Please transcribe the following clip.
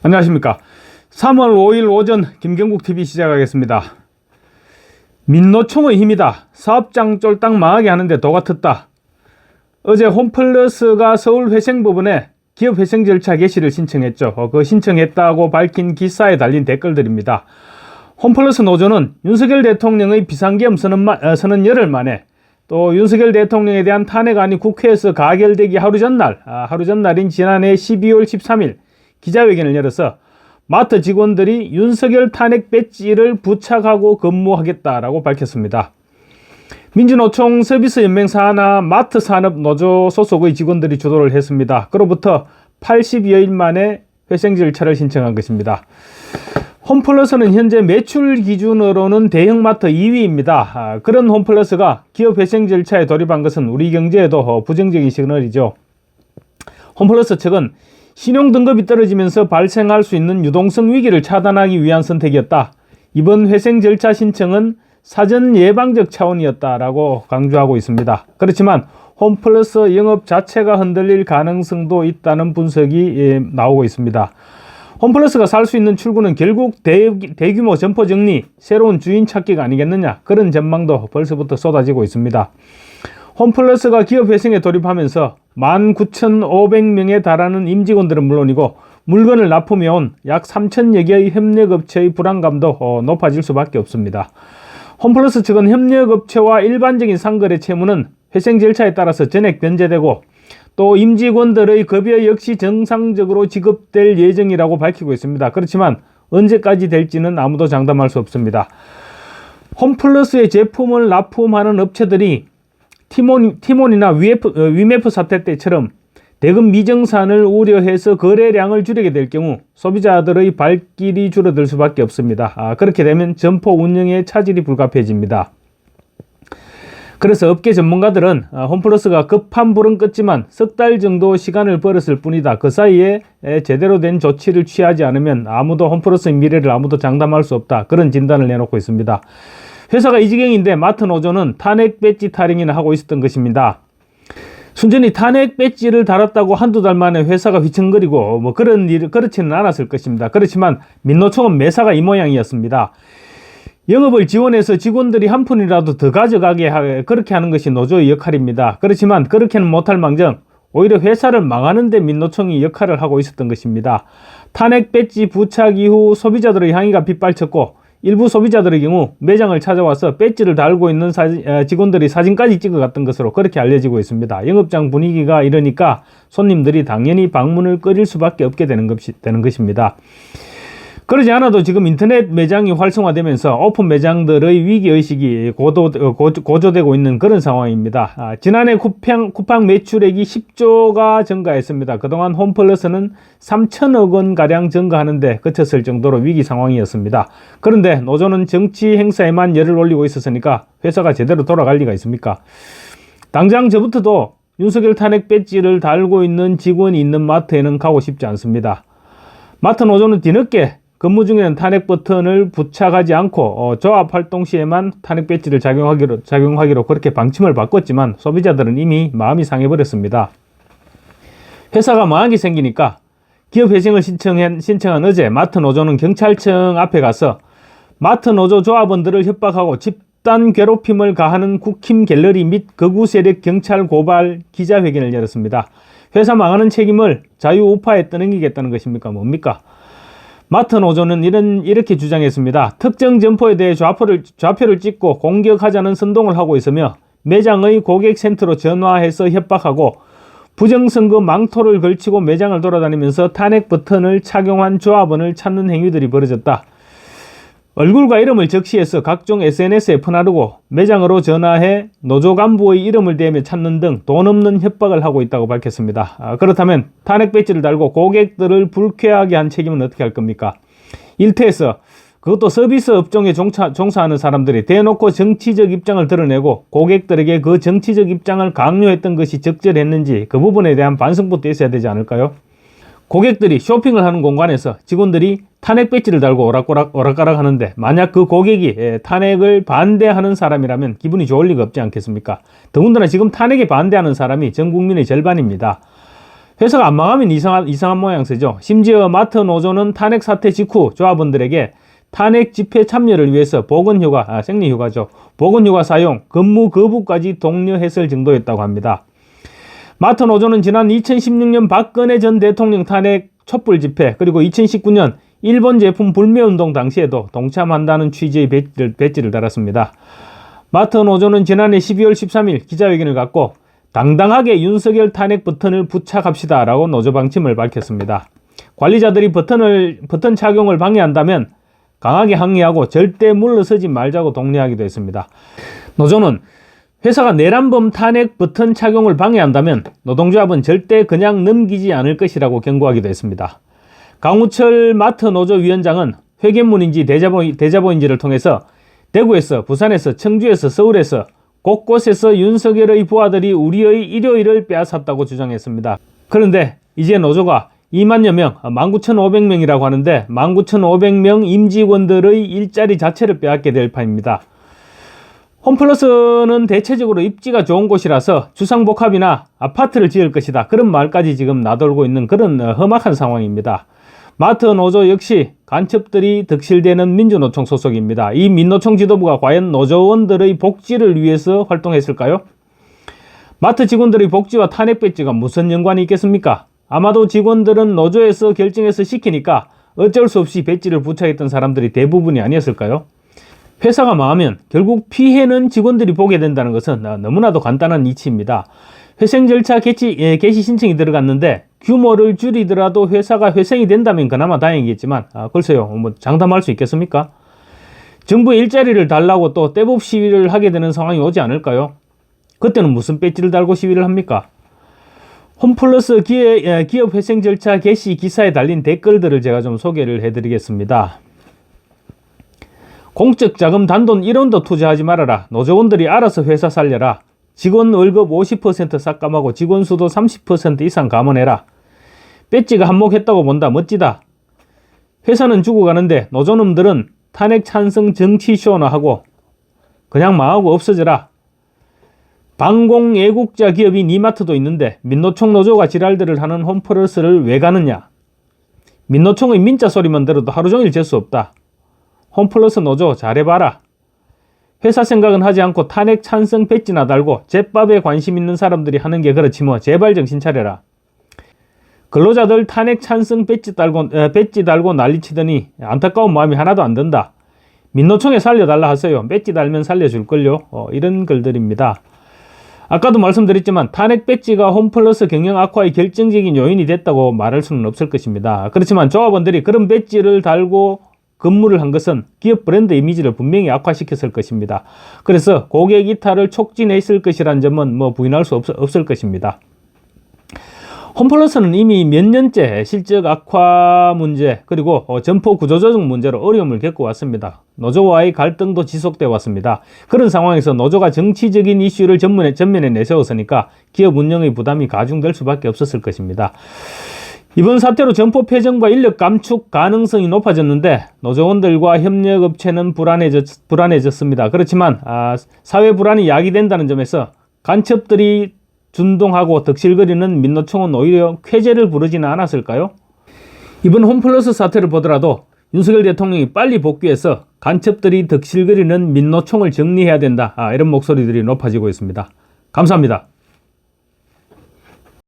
안녕하십니까. 3월 5일 오전 김경국TV 시작하겠습니다. 민노총의 힘이다. 사업장 쫄딱 망하게 하는데 도가 텄다. 어제 홈플러스가 서울회생법원에 기업회생 절차 개시를 신청했죠. 그 신청했다고 밝힌 기사에 달린 댓글들입니다. 홈플러스 노조는 윤석열 대통령의 비상계엄 선언 열흘 만에 또 윤석열 대통령에 대한 탄핵안이 국회에서 가결되기 하루 전날인 지난해 12월 13일 기자회견을 열어서 마트 직원들이 윤석열 탄핵 배지를 부착하고 근무하겠다라고 밝혔습니다. 민주노총 서비스연맹 산하 마트산업노조 소속의 직원들이 주도를 했습니다. 그로부터 80여일 만에 회생 절차를 신청한 것입니다. 홈플러스는 현재 매출 기준으로는 대형마트 2위입니다. 그런 홈플러스가 기업 회생 절차에 돌입한 것은 우리 경제에도 부정적인 시그널이죠. 홈플러스 측은 신용등급이 떨어지면서 발생할 수 있는 유동성 위기를 차단하기 위한 선택이었다. 이번 회생 절차 신청은 사전 예방적 차원이었다라고 강조하고 있습니다. 그렇지만 홈플러스 영업 자체가 흔들릴 가능성도 있다는 분석이 나오고 있습니다. 홈플러스가 살 수 있는 출구는 결국 대규모 점포 정리, 새로운 주인 찾기가 아니겠느냐, 그런 전망도 벌써부터 쏟아지고 있습니다. 홈플러스가 기업 회생에 돌입하면서 19,500명에 달하는 임직원들은 물론이고 물건을 납품해온 약 3,000여 개의 협력업체의 불안감도 높아질 수밖에 없습니다. 홈플러스 측은 협력업체와 일반적인 상거래 채무는 회생 절차에 따라서 전액 변제되고 또 임직원들의 급여 역시 정상적으로 지급될 예정이라고 밝히고 있습니다. 그렇지만 언제까지 될지는 아무도 장담할 수 없습니다. 홈플러스의 제품을 납품하는 업체들이 티몬이나 위메프 사태 때처럼 대금 미정산을 우려해서 거래량을 줄이게 될 경우 소비자들의 발길이 줄어들 수밖에 없습니다. 그렇게 되면 점포 운영에 차질이 불가피해집니다. 그래서 업계 전문가들은 홈플러스가 급한 불은 껐지만 석 달 정도 시간을 벌었을 뿐이다. 그 사이에 제대로 된 조치를 취하지 않으면 홈플러스의 미래를 아무도 장담할 수 없다. 그런 진단을 내놓고 있습니다. 회사가 이 지경인데 마트 노조는 탄핵 배지 타령이나 하고 있었던 것입니다. 순전히 탄핵 배지를 달았다고 한두 달 만에 회사가 휘청거리고 그렇지는 않았을 것입니다. 그렇지만 민노총은 매사가 이 모양이었습니다. 영업을 지원해서 직원들이 한 푼이라도 더 가져가게 그렇게 하는 것이 노조의 역할입니다. 그렇지만 그렇게는 못할 망정 오히려 회사를 망하는 데 민노총이 역할을 하고 있었던 것입니다. 탄핵 배지 부착 이후 소비자들의 항의가 빗발쳤고 일부 소비자들의 경우 매장을 찾아와서 배지를 달고 있는 직원들이 사진까지 찍어갔던 것으로 그렇게 알려지고 있습니다. 영업장 분위기가 이러니까 손님들이 당연히 방문을 꺼릴 수밖에 없게 되는 것입니다. 그러지 않아도 지금 인터넷 매장이 활성화되면서 오픈 매장들의 위기의식이 고조되고 있는 그런 상황입니다. 지난해 쿠팡 매출액이 10조가 증가했습니다. 그동안 홈플러스는 3천억 원가량 증가하는데 그쳤을 정도로 위기 상황이었습니다. 그런데 노조는 정치 행사에만 열을 올리고 있었으니까 회사가 제대로 돌아갈 리가 있습니까? 당장 저부터도 윤석열 탄핵 배지를 달고 있는 직원이 있는 마트에는 가고 싶지 않습니다. 마트 노조는 뒤늦게 근무 중에는 탄핵 버튼을 부착하지 않고 조합 활동 시에만 탄핵 배지를 작용하기로 그렇게 방침을 바꿨지만 소비자들은 이미 마음이 상해버렸습니다. 회사가 망하게 생기니까 기업 회생을 신청한 어제 마트 노조는 경찰청 앞에 가서 마트 노조 조합원들을 협박하고 집단 괴롭힘을 가하는 국힘 갤러리 및 극우 세력 경찰 고발 기자회견을 열었습니다. 회사 망하는 책임을 자유우파에 떠넘기겠다는 것입니까? 뭡니까? 마트 노조는 이렇게 주장했습니다. 특정 점포에 대해 좌표를 찍고 공격하자는 선동을 하고 있으며 매장의 고객센터로 전화해서 협박하고 부정선거 망토를 걸치고 매장을 돌아다니면서 탄핵 버튼을 착용한 조합원을 찾는 행위들이 벌어졌다. 얼굴과 이름을 적시해서 각종 SNS에 퍼나르고 매장으로 전화해 노조 간부의 이름을 대며 찾는 등 돈 없는 협박을 하고 있다고 밝혔습니다. 그렇다면 탄핵 배지를 달고 고객들을 불쾌하게 한 책임은 어떻게 할 겁니까? 일터에서 그것도 서비스 업종에 종사하는 사람들이 대놓고 정치적 입장을 드러내고 고객들에게 그 정치적 입장을 강요했던 것이 적절했는지 그 부분에 대한 반성부터 있어야 되지 않을까요? 고객들이 쇼핑을 하는 공간에서 직원들이 탄핵 배지를 달고 오락가락 하는데 만약 그 고객이 탄핵을 반대하는 사람이라면 기분이 좋을 리가 없지 않겠습니까? 더군다나 지금 탄핵에 반대하는 사람이 전 국민의 절반입니다. 회사가 안 망하면 이상한 모양새죠. 심지어 마트 노조는 탄핵 사태 직후 조합원들에게 탄핵 집회 참여를 위해서 보건휴가, 생리휴가죠. 보건휴가 사용, 근무 거부까지 독려했을 정도였다고 합니다. 마트 노조는 지난 2016년 박근혜 전 대통령 탄핵 촛불 집회, 그리고 2019년 일본 제품 불매운동 당시에도 동참한다는 취지의 배지를 달았습니다. 마트 노조는 지난해 12월 13일 기자회견을 갖고 당당하게 윤석열 탄핵 버튼을 부착합시다 라고 노조 방침을 밝혔습니다. 관리자들이 버튼 착용을 방해한다면 강하게 항의하고 절대 물러서지 말자고 독려하기도 했습니다. 노조는 회사가 내란범 탄핵 버튼 착용을 방해한다면 노동조합은 절대 그냥 넘기지 않을 것이라고 경고하기도 했습니다. 강우철 마트 노조 위원장은 회견문인지 대자보인지를 통해서 대구에서, 부산에서, 청주에서, 서울에서 곳곳에서 윤석열의 부하들이 우리의 일요일을 빼앗았다고 주장했습니다. 그런데 이제 노조가 2만여 명, 19,500명이라고 하는데 19,500명 임직원들의 일자리 자체를 빼앗게 될 판입니다. 홈플러스는 대체적으로 입지가 좋은 곳이라서 주상복합이나 아파트를 지을 것이다, 그런 말까지 지금 나돌고 있는 그런 험악한 상황입니다. 마트 노조 역시 간첩들이 득실되는 민주노총 소속입니다. 이 민노총 지도부가 과연 노조원들의 복지를 위해서 활동했을까요? 마트 직원들의 복지와 탄핵 배지가 무슨 연관이 있겠습니까? 아마도 직원들은 노조에서 결정해서 시키니까 어쩔 수 없이 배지를 부착했던 사람들이 대부분이 아니었을까요? 회사가 망하면 결국 피해는 직원들이 보게 된다는 것은 너무나도 간단한 이치입니다. 회생 절차 개시 신청이 들어갔는데 규모를 줄이더라도 회사가 회생이 된다면 그나마 다행이겠지만 글쎄요, 뭐 장담할 수 있겠습니까? 정부에 일자리를 달라고 또 떼법 시위를 하게 되는 상황이 오지 않을까요? 그때는 무슨 배지를 달고 시위를 합니까? 홈플러스 기업 회생 절차 개시 기사에 달린 댓글들을 제가 좀 소개를 해드리겠습니다. 공적 자금 단돈 1원도 투자하지 말아라. 노조원들이 알아서 회사 살려라. 직원 월급 50% 삭감하고 직원 수도 30% 이상 감원해라. 배지가 한몫했다고 본다. 멋지다. 회사는 죽어가는데 노조놈들은 탄핵 찬성 정치쇼나 하고 그냥 망하고 없어져라. 방공 애국자 기업인 이마트도 있는데 민노총 노조가 지랄들을 하는 홈플러스를 왜 가느냐. 민노총의 민자 소리만 들어도 하루 종일 잴 수 없다. 홈플러스 노조 잘해봐라. 회사 생각은 하지 않고 탄핵 찬성 배지나 달고 제밥에 관심 있는 사람들이 하는 게 그렇지 뭐 제발 정신 차려라. 근로자들 탄핵 찬성 배지 달고 난리치더니 안타까운 마음이 하나도 안 든다. 민노총에 살려달라 하세요. 배지 달면 살려줄걸요. 이런 글들입니다. 아까도 말씀드렸지만 탄핵 배지가 홈플러스 경영 악화의 결정적인 요인이 됐다고 말할 수는 없을 것입니다. 그렇지만 조합원들이 그런 배지를 달고 근무를 한 것은 기업 브랜드 이미지를 분명히 악화시켰을 것입니다. 그래서 고객 이탈을 촉진했을 것이라는 점은 뭐 부인할 수 없을 것입니다. 홈플러스는 이미 몇 년째 실적 악화 문제 그리고 점포 구조조정 문제로 어려움을 겪고 왔습니다. 노조와의 갈등도 지속되어 왔습니다. 그런 상황에서 노조가 정치적인 이슈를 전면에 내세웠으니까 기업 운영의 부담이 가중될 수밖에 없었을 것입니다. 이번 사태로 점포 폐정과 인력 감축 가능성이 높아졌는데 노조원들과 협력업체는 불안해졌습니다. 그렇지만 사회 불안이 야기된다는 점에서 간첩들이 준동하고 덕실거리는 민노총은 오히려 쾌재를 부르지는 않았을까요? 이번 홈플러스 사태를 보더라도 윤석열 대통령이 빨리 복귀해서 간첩들이 덕실거리는 민노총을 정리해야 된다. 이런 목소리들이 높아지고 있습니다. 감사합니다.